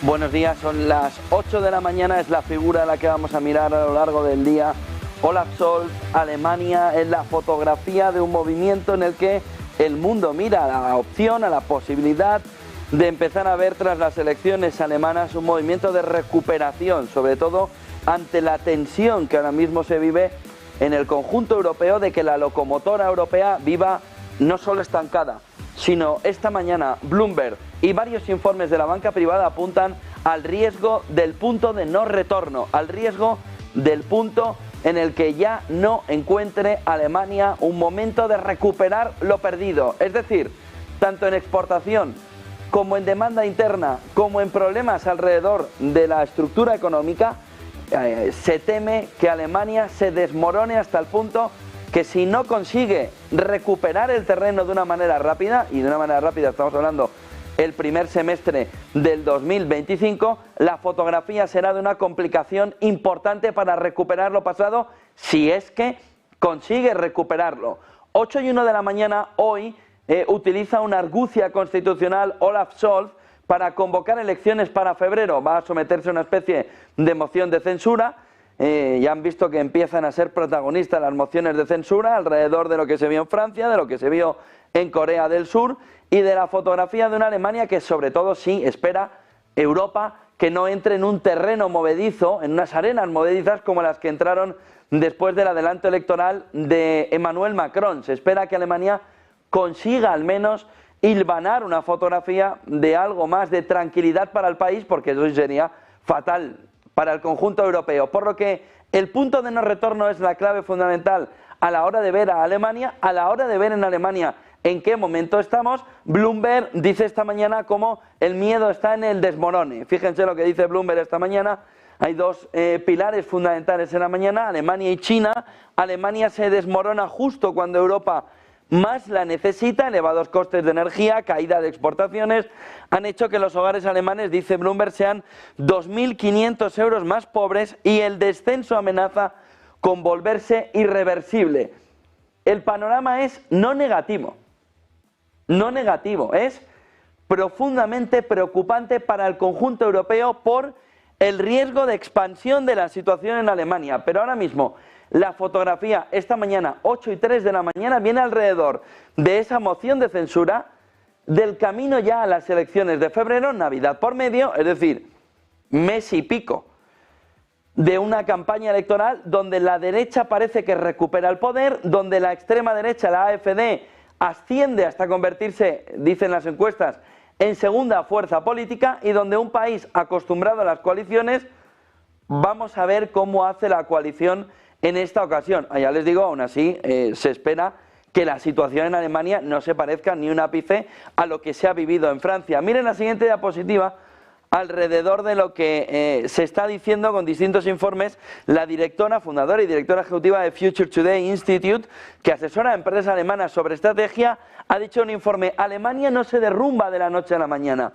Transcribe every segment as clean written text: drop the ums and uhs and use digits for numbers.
Buenos días, son las 8 de la mañana, es la figura a la que vamos a mirar a lo largo del día. Olaf Scholz, Alemania, es la fotografía de un movimiento en el que el mundo mira a la opción, a la posibilidad de empezar a ver tras las elecciones alemanas un movimiento de recuperación, sobre todo ante la tensión que ahora mismo se vive en el conjunto europeo de que la locomotora europea viva no solo estancada, sino esta mañana Bloomberg y varios informes de la banca privada apuntan al riesgo del punto de no retorno, al riesgo del punto en el que ya no encuentre Alemania un momento de recuperar lo perdido. Es decir, tanto en exportación como en demanda interna, como en problemas alrededor de la estructura económica, se teme que Alemania se desmorone hasta el punto que si no consigue recuperar el terreno de una manera rápida, y de una manera rápida estamos hablando el primer semestre del 2025, la fotografía será de una complicación importante para recuperar lo pasado, si es que consigue recuperarlo. 8:01 de la mañana hoy utiliza una argucia constitucional Olaf Scholz para convocar elecciones para febrero. Va a someterse a una especie de moción de censura. Ya han visto que empiezan a ser protagonistas las mociones de censura alrededor de lo que se vio en Francia, de lo que se vio en Corea del Sur y de la fotografía de una Alemania que sobre todo sí espera Europa que no entre en un terreno movedizo, en unas arenas movedizas como las que entraron después del adelanto electoral de Emmanuel Macron. Se espera que Alemania consiga al menos hilvanar una fotografía de algo más de tranquilidad para el país, porque eso sería fatal para el conjunto europeo. Por lo que el punto de no retorno es la clave fundamental a la hora de ver a Alemania, a la hora de ver en Alemania en qué momento estamos. Bloomberg dice esta mañana cómo el miedo está en el desmorone. Fíjense lo que dice Bloomberg esta mañana. Hay dos pilares fundamentales en la mañana, Alemania y China. Alemania se desmorona justo cuando Europa más la necesita. Elevados costes de energía, caída de exportaciones, han hecho que los hogares alemanes, dice Bloomberg, sean 2.500 euros más pobres y el descenso amenaza con volverse irreversible. El panorama es no negativo, es profundamente preocupante para el conjunto europeo por el riesgo de expansión de la situación en Alemania. Pero ahora mismo la fotografía esta mañana, 8:03 de la mañana, viene alrededor de esa moción de censura, del camino ya a las elecciones de febrero, Navidad por medio, es decir, mes y pico de una campaña electoral donde la derecha parece que recupera el poder, donde la extrema derecha, la AfD, asciende hasta convertirse, dicen las encuestas, en segunda fuerza política, y donde un país acostumbrado a las coaliciones, vamos a ver cómo hace la coalición en esta ocasión. Ya les digo, aún así se espera que la situación en Alemania no se parezca ni un ápice a lo que se ha vivido en Francia. Miren la siguiente diapositiva alrededor de lo que se está diciendo con distintos informes la directora, fundadora y directora ejecutiva de Future Today Institute, que asesora a empresas alemanas sobre estrategia, ha dicho en un informe: Alemania no se derrumba de la noche a la mañana,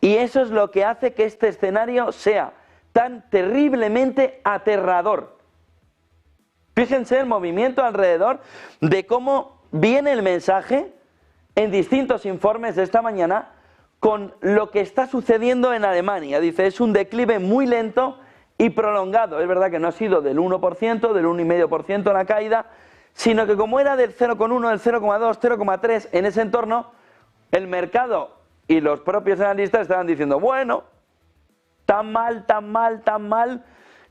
y eso es lo que hace que este escenario sea tan terriblemente aterrador. Fíjense el movimiento alrededor de cómo viene el mensaje en distintos informes de esta mañana con lo que está sucediendo en Alemania. Dice, es un declive muy lento y prolongado. Es verdad que no ha sido del 1%, del 1,5% la caída, sino que como era del 0,1, del 0,2, 0,3 en ese entorno, el mercado y los propios analistas estaban diciendo, bueno, tan mal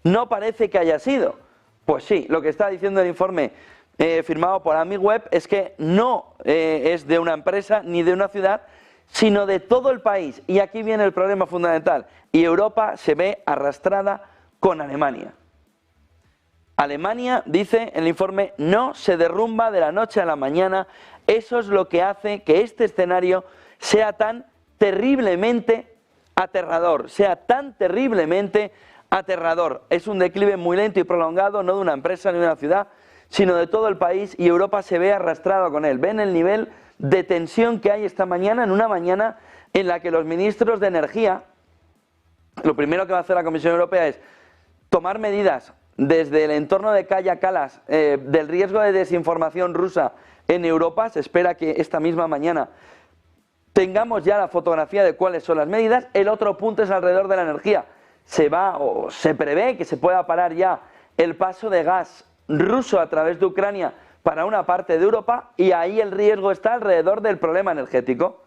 no parece que haya sido. Pues sí, lo que está diciendo el informe firmado por AmiWeb es que no es de una empresa ni de una ciudad, sino de todo el país. Y aquí viene el problema fundamental. Y Europa se ve arrastrada con Alemania. Alemania, dice el informe, no se derrumba de la noche a la mañana. Eso es lo que hace que este escenario sea tan terriblemente aterrador. Es un declive muy lento y prolongado, no de una empresa ni de una ciudad, sino de todo el país, y Europa se ve arrastrado con él. Ven el nivel de tensión que hay esta mañana, en una mañana en la que los ministros de energía, lo primero que va a hacer la Comisión Europea es tomar medidas desde el entorno de Kaja Kallas del riesgo de desinformación rusa en Europa. Se espera que esta misma mañana tengamos ya la fotografía de cuáles son las medidas. El otro punto es alrededor de la energía. Se prevé que se pueda parar ya el paso de gas ruso a través de Ucrania para una parte de Europa, y ahí el riesgo está alrededor del problema energético.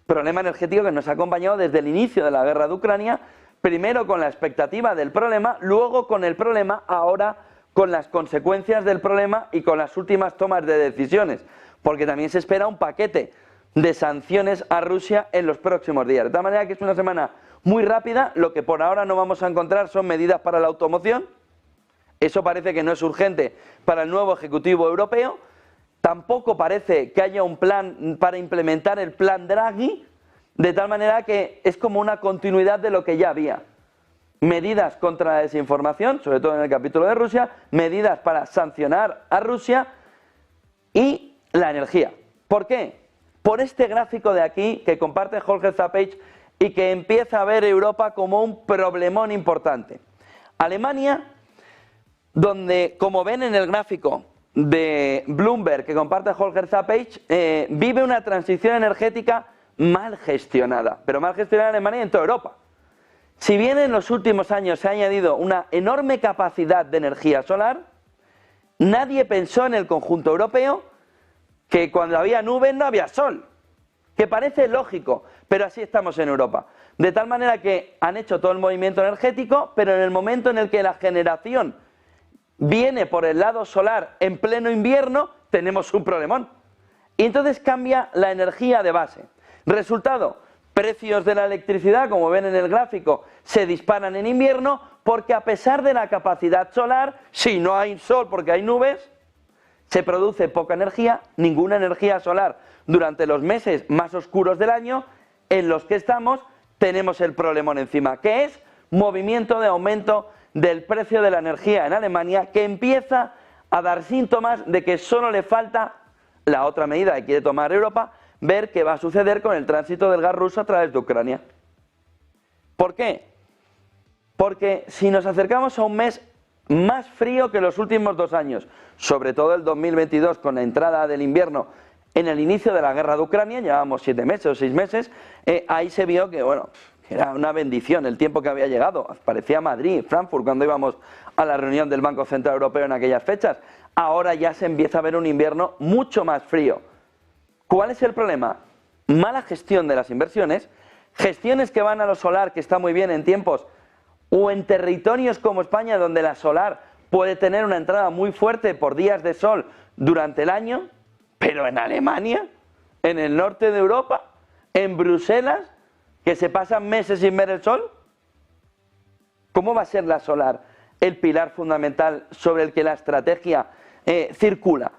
Problema energético que nos ha acompañado desde el inicio de la guerra de Ucrania, primero con la expectativa del problema, luego con el problema, ahora con las consecuencias del problema y con las últimas tomas de decisiones, porque también se espera un paquete de sanciones a Rusia en los próximos días. De tal manera que es una semana muy rápida. Lo que por ahora no vamos a encontrar son medidas para la automoción. Eso parece que no es urgente para el nuevo Ejecutivo Europeo. Tampoco parece que haya un plan para implementar el plan Draghi, de tal manera que es como una continuidad de lo que ya había. Medidas contra la desinformación, sobre todo en el capítulo de Rusia, medidas para sancionar a Rusia y la energía. ¿Por qué? Por este gráfico de aquí que comparte Holger Zappage y que empieza a ver Europa como un problemón importante. Alemania, donde, como ven en el gráfico de Bloomberg que comparte Holger Zappage, vive una transición energética mal gestionada, pero mal gestionada en Alemania y en toda Europa. Si bien en los últimos años se ha añadido una enorme capacidad de energía solar, nadie pensó en el conjunto europeo que cuando había nubes no había sol, que parece lógico, pero así estamos en Europa. De tal manera que han hecho todo el movimiento energético, pero en el momento en el que la generación viene por el lado solar en pleno invierno, tenemos un problemón. Y entonces cambia la energía de base. Resultado, precios de la electricidad, como ven en el gráfico, se disparan en invierno porque a pesar de la capacidad solar, si no hay sol porque hay nubes, se produce poca energía, ninguna energía solar durante los meses más oscuros del año en los que estamos. Tenemos el problemón encima, que es movimiento de aumento del precio de la energía en Alemania, que empieza a dar síntomas de que solo le falta la otra medida que quiere tomar Europa, ver qué va a suceder con el tránsito del gas ruso a través de Ucrania. ¿Por qué? Porque si nos acercamos a un mes más frío que los últimos 2 años, sobre todo el 2022 con la entrada del invierno en el inicio de la guerra de Ucrania, llevábamos 7 meses o 6 meses, ahí se vio que, bueno, era una bendición el tiempo que había llegado. Parecía Madrid, Frankfurt, cuando íbamos a la reunión del Banco Central Europeo en aquellas fechas. Ahora ya se empieza a ver un invierno mucho más frío. ¿Cuál es el problema? Mala gestión de las inversiones, gestiones que van a lo solar, que está muy bien en tiempos, o en territorios como España, donde la solar puede tener una entrada muy fuerte por días de sol durante el año, pero en Alemania, en el norte de Europa, en Bruselas, que se pasan meses sin ver el sol. ¿Cómo va a ser la solar el pilar fundamental sobre el que la estrategia circula?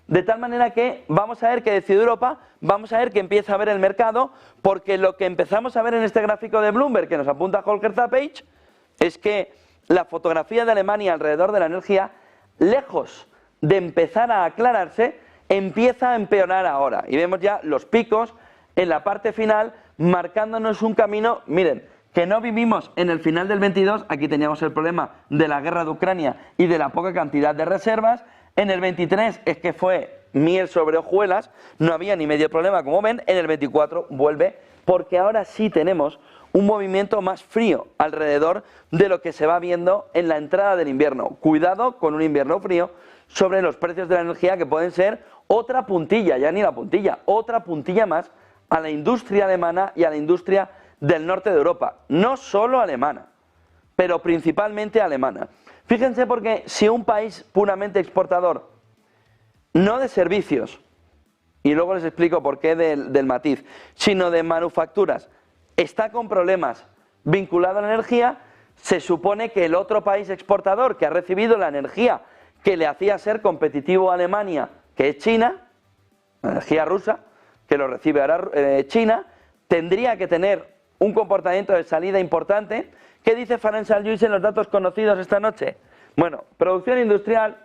De tal manera que vamos a ver que decide Europa, vamos a ver que empieza a ver el mercado, porque lo que empezamos a ver en este gráfico de Bloomberg que nos apunta Holger Zappage es que la fotografía de Alemania alrededor de la energía, lejos de empezar a aclararse, empieza a empeorar ahora. Y vemos ya los picos en la parte final, marcándonos un camino, miren, que no vivimos en el final del 22, aquí teníamos el problema de la guerra de Ucrania y de la poca cantidad de reservas. En el 23 es que fue miel sobre hojuelas, no había ni medio problema, como ven. En el 24 vuelve, porque ahora sí tenemos un movimiento más frío alrededor de lo que se va viendo en la entrada del invierno. Cuidado con un invierno frío sobre los precios de la energía, que pueden ser otra puntilla, ya ni la puntilla, otra puntilla más a la industria alemana y a la industria del norte de Europa. No solo alemana, pero principalmente alemana. Fíjense, porque si un país puramente exportador, no de servicios, y luego les explico por qué del matiz, sino de manufacturas, está con problemas vinculados a la energía, se supone que el otro país exportador que ha recibido la energía que le hacía ser competitivo a Alemania, que es China, la energía rusa, que lo recibe ahora China, tendría que tener un comportamiento de salida importante. ¿Qué dice Financial News en los datos conocidos esta noche? Bueno, producción industrial,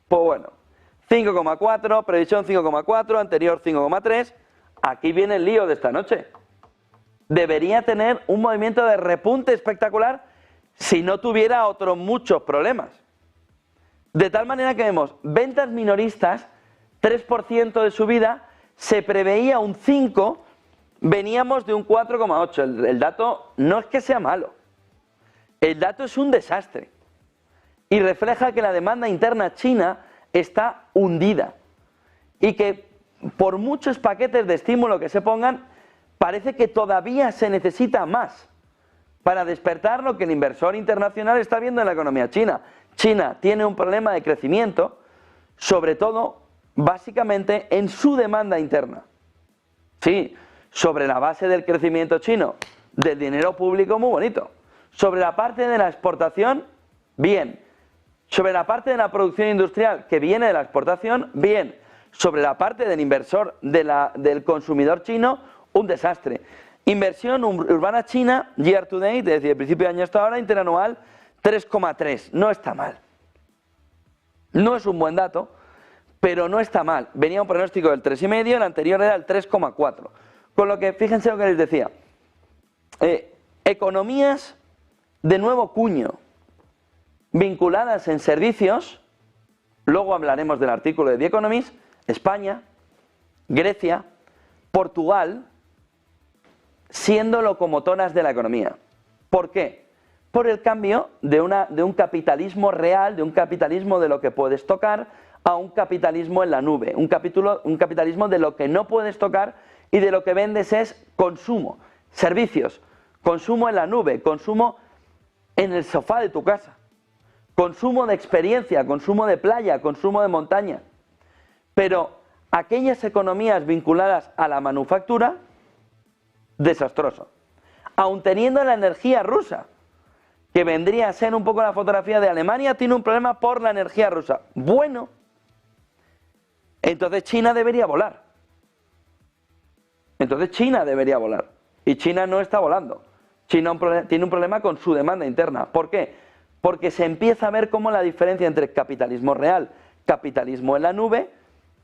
pues bueno, 5,4, previsión 5,4, anterior 5,3. Aquí viene el lío de esta noche. Debería tener un movimiento de repunte espectacular si no tuviera otros muchos problemas. De tal manera que vemos ventas minoristas, 3% de subida, se preveía un 5% veníamos de un 4,8. El dato no es que sea malo. El dato es un desastre. Y refleja que la demanda interna china está hundida. Y que por muchos paquetes de estímulo que se pongan, parece que todavía se necesita más para despertar lo que el inversor internacional está viendo en la economía china. China tiene un problema de crecimiento, sobre todo, básicamente, en su demanda interna. Sí, sobre la base del crecimiento chino, del dinero público, muy bonito. Sobre la parte de la exportación, bien. Sobre la parte de la producción industrial que viene de la exportación, bien. Sobre la parte del inversor, del consumidor chino, un desastre. Inversión urbana china, year to date, desde el principio de año hasta ahora, interanual, 3,3. No está mal. No es un buen dato, pero no está mal. Venía un pronóstico del 3,5, el anterior era el 3,4. Con lo que, fíjense lo que les decía. Economías de nuevo cuño, vinculadas en servicios, luego hablaremos del artículo de The Economist, España, Grecia, Portugal, siendo locomotoras de la economía. ¿Por qué? Por el cambio de un capitalismo real, de un capitalismo de lo que puedes tocar, a un capitalismo en la nube, un capitalismo de lo que no puedes tocar y de lo que vendes es consumo, servicios, consumo en la nube, consumo en el sofá de tu casa, consumo de experiencia, consumo de playa, consumo de montaña. Pero aquellas economías vinculadas a la manufactura, desastroso. Aun teniendo la energía rusa, que vendría a ser un poco la fotografía de Alemania, tiene un problema por la energía rusa. Bueno, entonces China debería volar. Y China no está volando. China tiene un problema con su demanda interna. ¿Por qué? Porque se empieza a ver cómo la diferencia entre capitalismo real, capitalismo en la nube,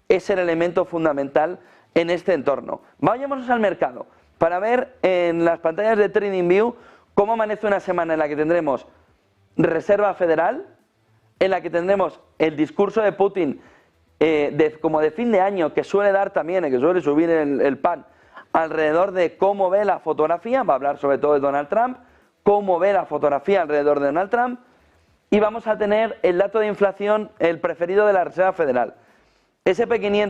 es el elemento fundamental en este entorno. Vayámonos al mercado para ver en las pantallas de TradingView cómo amanece una semana en la que tendremos Reserva Federal, en la que tendremos el discurso de Putin como de fin de año, que suele dar también, que suele subir el pan, alrededor de cómo ve la fotografía, va a hablar sobre todo de Donald Trump, cómo ve la fotografía alrededor de Donald Trump, y vamos a tener el dato de inflación, el preferido de la Reserva Federal, SP500.